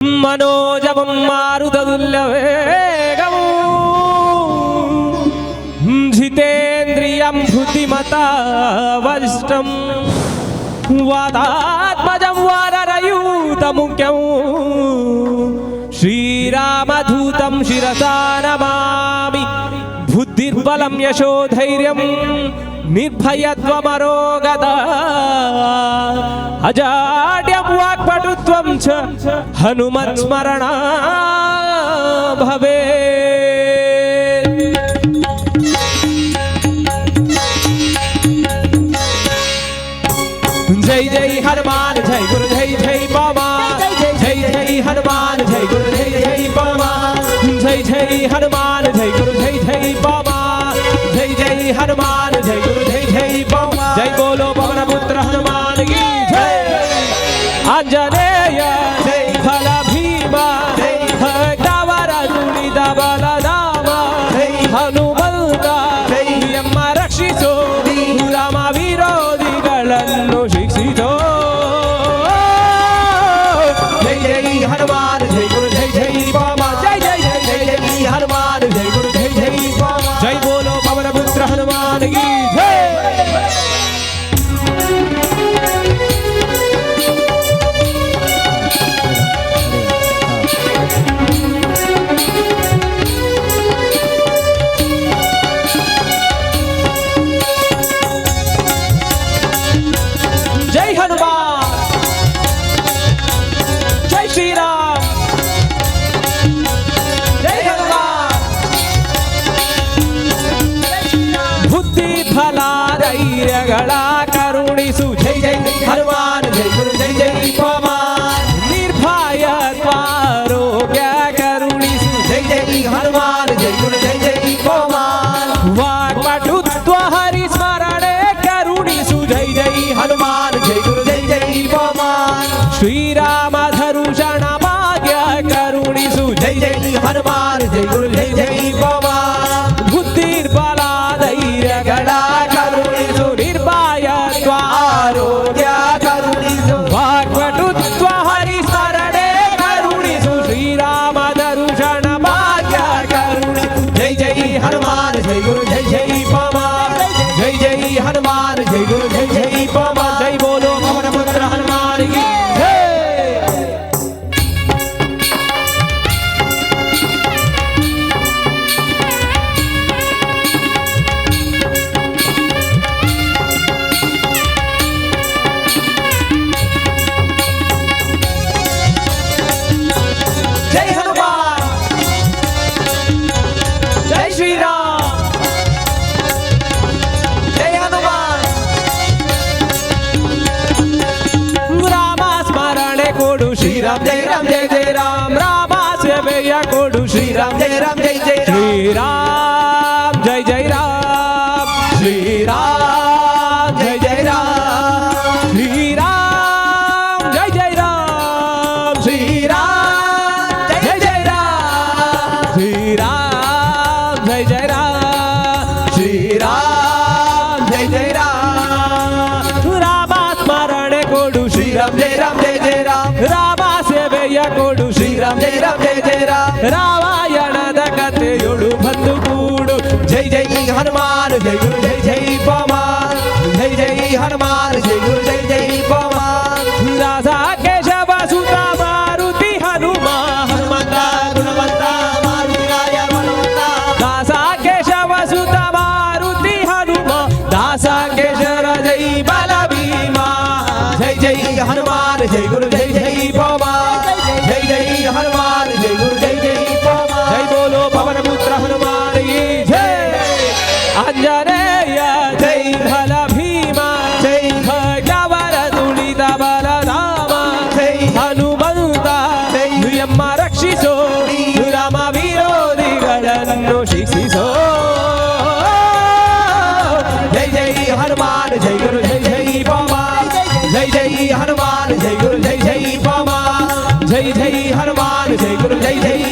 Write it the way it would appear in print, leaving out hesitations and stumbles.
मनोजवं मारुततुल्यवेगम् जितेन्द्रियं बुद्धिमतावरिष्ठं वातात्मजं वानरयूतमुख्यं श्रीरामदूतं शिरसा नमामि। बुद्धिर्बलं यशोधैर्यं निर्भयत्वमरोगता अजाड्यं वाक्पटुत्वं च हनुमत्स्मरणा भवेत्। जय जय हनुमान जय गुरु जय जय पवन जय जय हनुमान जय गुरु जय जय पवन जय जय हनुमान जय गुरु जय जय पवन जय जय हनुमान जय गुरु जय जय पवन। जय बोलो पवन पुत्र हनुमान की जय। आंजनेय जय बल भीमा जय भक्तवर दुरित बलराम जय हनुमंत जय यम रक्षिसो राम विरोधिಗಳನ್ನು ಶಿಕ್ಷಿಸೋ। जय जय हनुमान जय गुरु जय जय पवन जय जय जय जय जय हनुमान जय गुरु जय जय पवन। जय बोलो पवन पुत्र हनुमान की जय। जय हनुमान जय श्री राम जय हनुमान बुद्धि फला धैर्यಗಳ ಕರುಣಿಸು। जय जय हनुमान जय गुरु जय जय पवन निर्भयत्व आरोग्य करुಣಿಸು। जय जय हनुमान जय गुरु जय जय पवन वाक्पटुत्व हरि स्मरणे करुಣಿಸು। जय जय हनुमान जय गुरु जय जय पवन श्रीराम धनुषण भाग्य करुಣಿಸು। जय जय हनुमान जय गुरु जय जय पवन बुद्धिर्बल धैर्यಗಳ ಕರುಣಿಸು ನಿರ್ಭಯತ್ವ ಆರೋಗ್ಯ ಕರುಣಿಸು ವಾಕ್ಪಟುತ್ವ ಹರಿ ಸ್ಮರಣೆ ಕರುಣಿಸು ಶ್ರೀರಾಮ ದರುಶನ ಭಾಗ್ಯ ಕರುಣಿಸು। जय जय हनुमान जय गुरु जय जय पवन जय जय हनुमान जय गुरु जय जय पवन। जय बोलो पवन पुत्र हनुमान की जय। जय हनुमान जय श्री राम जय हनुमान राम स्मरणे कोडु श्री राम जय राम जय जय राम राम सेवय कोडु श्री राम जय राम जय जय श्री राम जय जय राम श्री राम जय जय राम श्री राम जय जय राम श्री राम जय जय राम श्री राम जय जय राम श्री राम जय जय राम राम स्मरणे कोडु श्री राम जय जय राम राम सेवय कोडु श्री राम जय जय राम रामायणದ ಕಥೆಯೊಳು ಬಂದು ಕೂಡು। जय जय हनुमान जय गुरु जय जय पवन जय जय हनुमान जय गुरु जय जय पवन दासा केशव सुत मारुति हनुमान हनुमंत गुणवंत मारुति राय बलवंत दासा केशव सुत मारुति हनुमान दासा केशव जय बल भीमा। जय जय हनुमान जय गुरु जय जय पवन जय जय हनुमान जय गुरु जय जय पवन। जय बोलो पवन पुत्र हनुमान की जय। आंजनेय जय बल भीमा जय भक्तवर दुरित बलराम जय हनुमंत जय यम रक्षिसो ರಾಮ ವಿರೋಧಿಗಳನ್ನು ಶಿಕ್ಷಿಸೋ। जय जय हनुमान जय गुरु जय जय पवन जय जय हनुमान जय गुरु जय जय पवन जय जय हनुमान जय गुरु जय जय